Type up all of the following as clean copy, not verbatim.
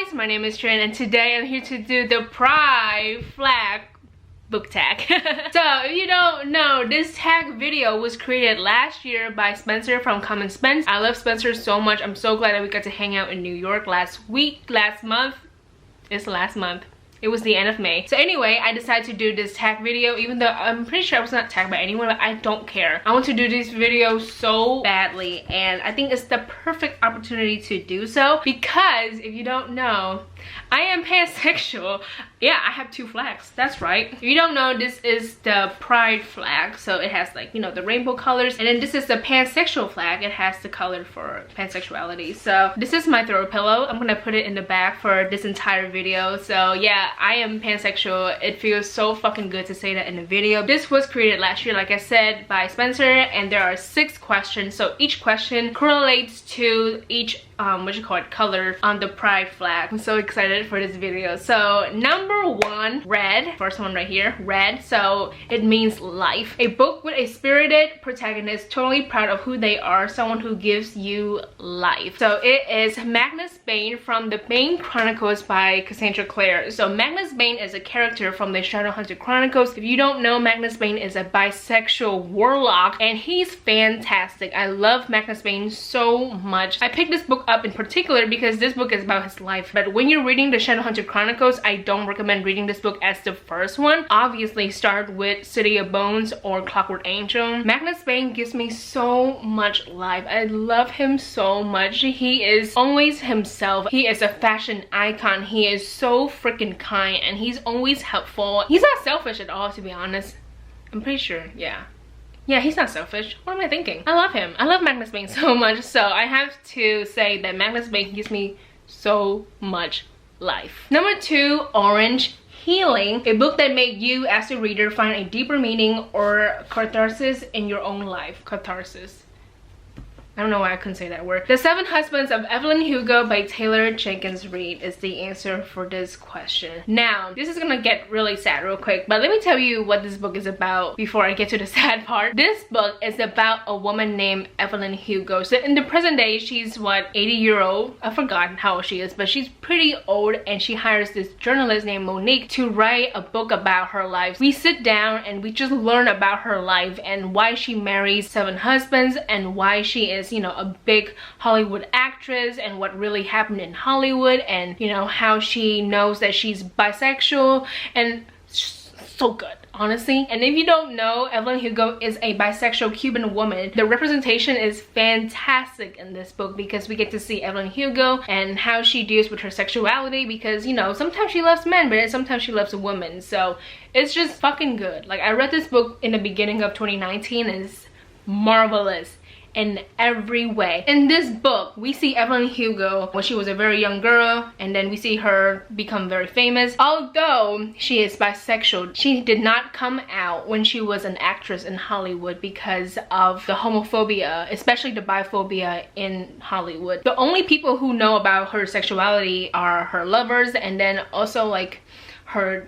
guys, my name is Trinh and today I'm here to do the pride flag book tag. So if you don't know, this tag video was created last year by Spencer from Come and Spence. I love Spencer so much. I'm so glad that we got to hang out in New York last month. It's last month. It was the end of May. So anyway, I decided to do this tag video, even though I'm pretty sure I was not tagged by anyone, but I don't care. I want to do this video so badly, and I think it's the perfect opportunity to do so because if you don't know, I am pansexual. Yeah, I have two flags. That's right. If you don't know, this is the pride flag. So it has, like, you know, the rainbow colors. And then this is the pansexual flag. It has the color for pansexuality. So this is my throw pillow. I'm gonna put it in the back for this entire video. So yeah, I am pansexual. It feels so fucking good to say that in the video. This was created last year, like I said, by Spencer. And there are 6 questions. So each question correlates to each color on the pride flag. I'm so excited for this video. So number 1, red. First one right here, red. So it means life. A book with a spirited protagonist, totally proud of who they are, someone who gives you life. So it is Magnus Bane from the Bane Chronicles by Cassandra Clare. So Magnus Bane is a character from the Shadowhunter Chronicles. If you don't know, Magnus Bane is a bisexual warlock and he's fantastic. I love Magnus Bane so much. I picked this book up in particular because this book is about his life, but when you're reading the Shadowhunter Chronicles, I don't recommend reading this book as the first one. Obviously start with City of Bones or Clockwork Angel. Magnus Bane gives me so much life. I love him so much. He is always himself. He is a fashion icon. He is so freaking kind and he's always helpful. He's not selfish at all, to be honest. I'm pretty sure, yeah, he's not selfish. What am I thinking? I love him. I love Magnus Bane so much. So I have to say that Magnus Bane gives me so much life. Number 2, orange. Healing, a book that made you as a reader find a deeper meaning or catharsis in your own life. Catharsis. I don't know why I couldn't say that word. The 7 Husbands of Evelyn Hugo by Taylor Jenkins Reid is the answer for this question. Now, this is gonna get really sad real quick, but let me tell you what this book is about before I get to the sad part. This book is about a woman named Evelyn Hugo. So in the present day, she's what, 80-year-old? I forgot how old she is, but she's pretty old and she hires this journalist named Monique to write a book about her life. We sit down and we just learn about her life and why she marries 7 husbands and why she is, you know, a big Hollywood actress and what really happened in Hollywood and, you know, how she knows that she's bisexual, and so good, honestly. And if you don't know, Evelyn Hugo is a bisexual Cuban woman. The representation is fantastic in this book because we get to see Evelyn Hugo and how she deals with her sexuality because, you know, sometimes she loves men but sometimes she loves a woman. So it's just fucking good. Like, I read this book in the beginning of 2019 and it's marvelous in every way. In this book, we see Evelyn Hugo when she was a very young girl, and then we see her become very famous. Although she is bisexual, she did not come out when she was an actress in Hollywood because of the homophobia, especially the biphobia in Hollywood. The only people who know about her sexuality are her lovers, and then also like her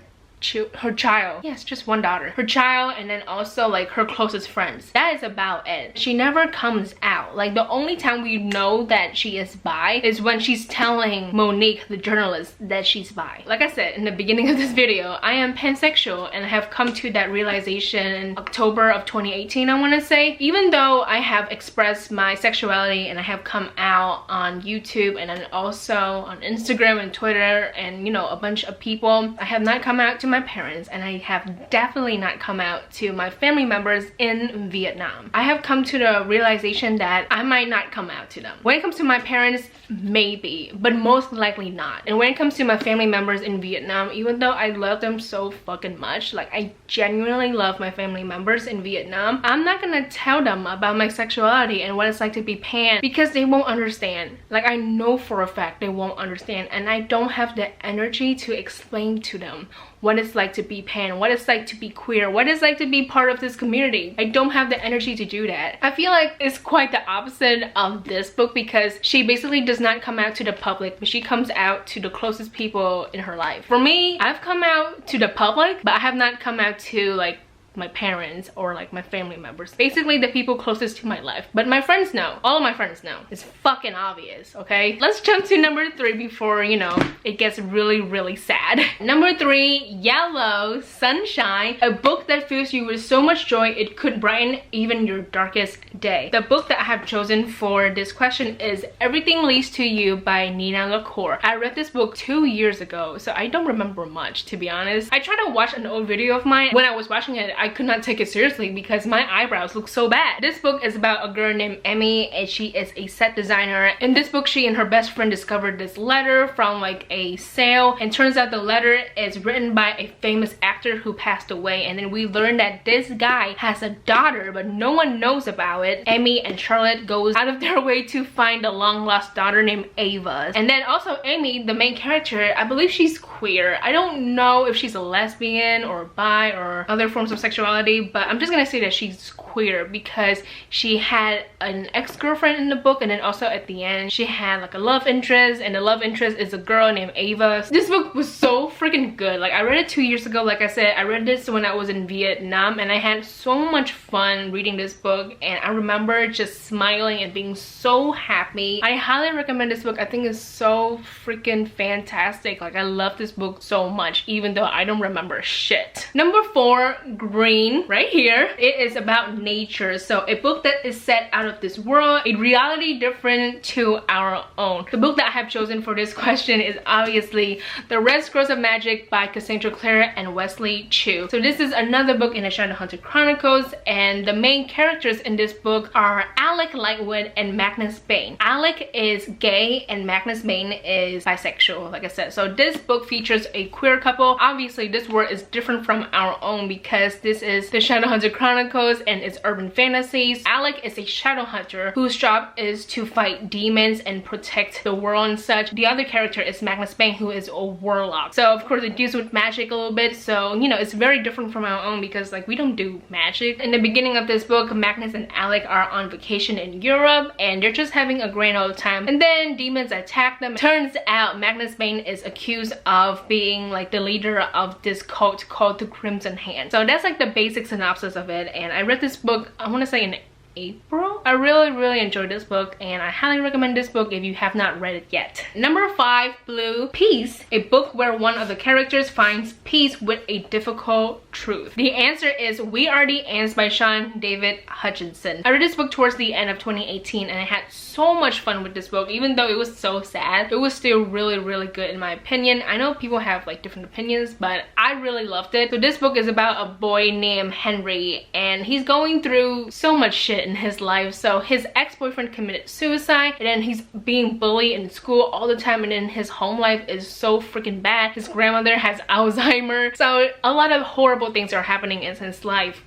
child. Yes, just one daughter. Her child, and then also like her closest friends. That is about it. She never comes out. Like, the only time we know that she is bi is when she's telling Monique, the journalist, that she's bi. Like I said in the beginning of this video, I am pansexual and I have come to that realization in October of 2018, I want to say. Even though I have expressed my sexuality and I have come out on YouTube and then also on Instagram and Twitter and, you know, a bunch of people, I have not come out to my parents, and I have definitely not come out to my family members in Vietnam. I have come to the realization that I might not come out to them. When it comes to my parents, maybe, but most likely not. And when it comes to my family members in Vietnam, even though I love them so fucking much, like I genuinely love my family members in Vietnam, I'm not gonna tell them about my sexuality and what it's like to be pan because they won't understand. Like, I know for a fact they won't understand, and I don't have the energy to explain to them what it's like to be pan, what it's like to be queer, what it's like to be part of this community. I don't have the energy to do that. I feel like it's quite the opposite of this book because she basically does not come out to the public, but she comes out to the closest people in her life. For me, I've come out to the public, but I have not come out to like my parents or like my family members. Basically the people closest to my life. But my friends know. All of my friends know. It's fucking obvious, okay? Let's jump to number 3 before, you know, it gets really sad. Number 3, Yellow Sunshine, a book that fills you with so much joy it could brighten even your darkest day. The book that I have chosen for this question is Everything Leads to You by Nina LaCour. I read this book 2 years ago, so I don't remember much, to be honest. I tried to watch an old video of mine. When I was watching it, I could not take it seriously because my eyebrows look so bad. This book is about a girl named Emmy, and she is a set designer. In this book, she and her best friend discovered this letter from like a sale, and turns out the letter is written by a famous actor who passed away. And then we learn that this guy has a daughter, but no one knows about it. Emmy and Charlotte goes out of their way to find a long lost daughter named Ava. And then also Amy, the main character, I believe she's queer. I don't know if she's a lesbian or bi or other forms of sexuality, but I'm just gonna say that she's queer because she had an ex-girlfriend in the book, and then also at the end she had like a love interest, and the love interest is a girl named Ava. This book was so freaking good. Like, I read it 2 years ago. Like I said, I read this when I was in Vietnam, and I had so much fun reading this book, and I remember just smiling and being so happy. I highly recommend this book. I think it's so freaking fantastic. Like, I love this book so much, even though I don't remember shit. Number 4, Green, right here. It is about nature. So a book that is set out of this world, a reality different to our own. The book that I have chosen for this question is obviously The Red Scrolls of Magic by Cassandra Clare and Wesley Chu. So this is another book in the Shadowhunter Chronicles, and the main characters in this book are Alec Lightwood and Magnus Bane. Alec is gay and Magnus Bane is bisexual, like I said. So this book features a queer couple. Obviously this world is different from our own because this is the Shadowhunter Chronicles and it's urban fantasies. Alec is a Shadowhunter whose job is to fight demons and protect the world and such. The other character is Magnus Bane, who is a warlock. So of course it deals with magic a little bit, so you know, it's very different from our own because like we don't do magic. In the beginning of this book, Magnus and Alec are on vacation in Europe and they're just having a grand old time, and then demons attack them. Turns out Magnus Bane is accused of being like the leader of this cult called the Crimson Hand. So that's like the basic synopsis of it, and I read this book, I want to say in April. I really enjoyed this book, and I highly recommend this book if you have not read it yet. Number 5, Blue, Peace, a book where one of the characters finds peace with a difficult truth. The answer is We Are the Ants by Sean David Hutchinson. I read this book towards the end of 2018, and I had so much fun with this book. Even though it was so sad, it was still really good in my opinion. I know people have like different opinions, but I really loved it. So this book is about a boy named Henry, and he's going through so much shit in his life. So his ex-boyfriend committed suicide, and then he's being bullied in school all the time, and then his home life is so freaking bad. His grandmother has Alzheimer's, so a lot of horrible things are happening in his life.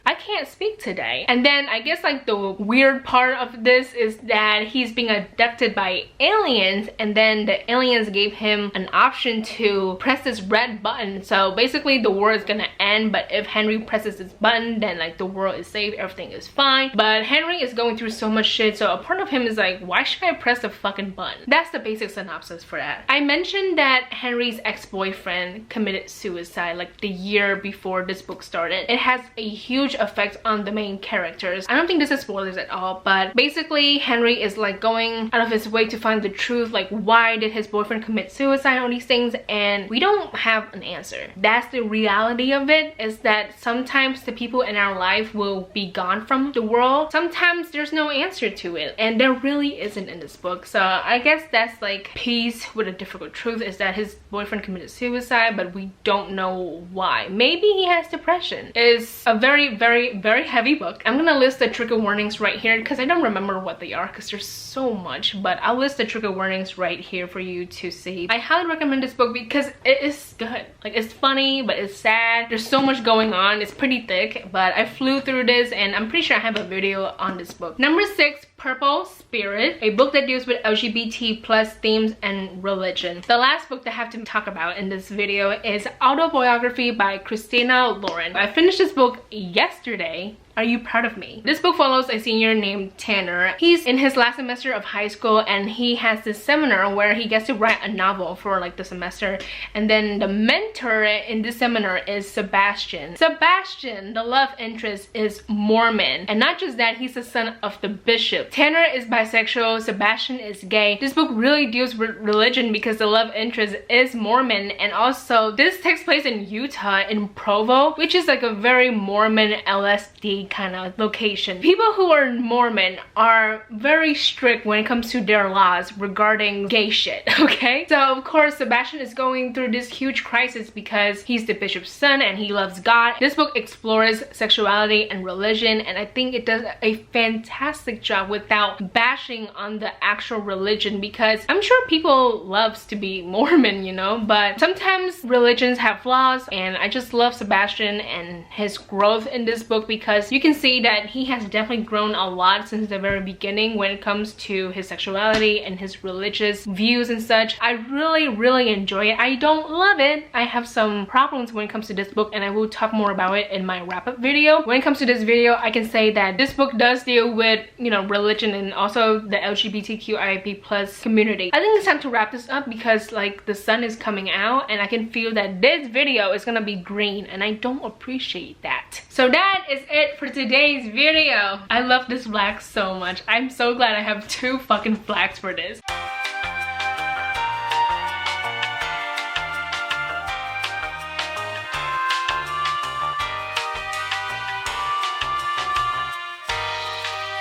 I can't speak today. And then I guess like the weird part of this is that he's being abducted by aliens, and then the aliens gave him an option to press this red button. So basically the world is gonna end, but if Henry presses this button, then like the world is safe, everything is fine. But Henry is going through so much shit, so a part of him is like, why should I press the fucking button? That's the basic synopsis for that. I mentioned that Henry's ex-boyfriend committed suicide like the year before this book started. It has a huge effect on the main characters. I don't think this is spoilers at all, but basically Henry is like going out of his way to find the truth, like why did his boyfriend commit suicide, all these things, and we don't have an answer. That's the reality of it, is that sometimes the people in our life will be gone from the world. Sometimes there's no answer to it, and there really isn't in this book. So I guess that's like peace with a difficult truth, is that his boyfriend committed suicide, but we don't know why. Maybe he has depression. It's a very heavy book. I'm gonna list the trigger warnings right here because I don't remember what they are because there's so much, but I'll list the trigger warnings right here for you to see. I highly recommend this book because it is good. Like, it's funny, but it's sad. There's so much going on. It's pretty thick, but I flew through this, and I'm pretty sure I have a video on this book. Number 6, Purple Spirit, a book that deals with LGBT plus themes and religion. The last book that I have to talk about in this video is Autobiography by Christina Lauren. I finished this book yesterday, Are you proud of me? This book follows a senior named Tanner. He's in his last semester of high school and he has this seminar where he gets to write a novel for like the semester, and then the mentor in this seminar is Sebastian. Sebastian, the love interest, is Mormon, and not just that, he's the son of the bishop. Tanner is bisexual, Sebastian is gay. This book really deals with religion because the love interest is Mormon, and also this takes place in Utah, in Provo, which is like a very Mormon LSD kind of location. People who are Mormon are very strict when it comes to their laws regarding gay shit, okay? So of course Sebastian is going through this huge crisis because he's the bishop's son and he loves God. This book explores sexuality and religion, and I think it does a fantastic job without bashing on the actual religion, because I'm sure people loves to be Mormon, you know, but sometimes religions have flaws, and I just love Sebastian and his growth in this book because you can see that he has definitely grown a lot since the very beginning when it comes to his sexuality and his religious views and such. I really enjoy it. I don't love it. I have some problems when it comes to this book, and I will talk more about it in my wrap-up video. When it comes to this video, I can say that this book does deal with, you know, religion and also the LGBTQIA+ community. I think it's time to wrap this up because like the sun is coming out and I can feel that this video is gonna be green, and I don't appreciate that. So that is it for today's video. I love this flag so much. I'm so glad I have 2 fucking flags for this.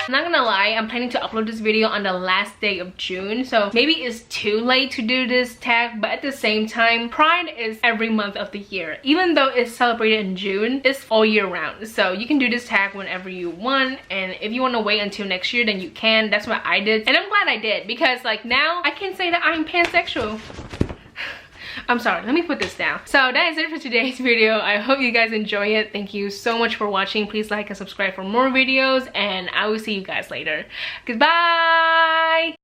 I'm not gonna lie, I'm planning to upload this video on the last day of June, so maybe it's too late to do this tag, but at the same time, Pride is every month of the year. Even though it's celebrated in June, it's all year round. So you can do this tag whenever you want, and if you want to wait until next year, then you can. That's what I did, and I'm glad I did, because like now I can say that I'm pansexual. I'm sorry, let me put this down. So that is it for today's video. I hope you guys enjoy it. Thank you so much for watching. Please like and subscribe for more videos, and I will see you guys later. Goodbye!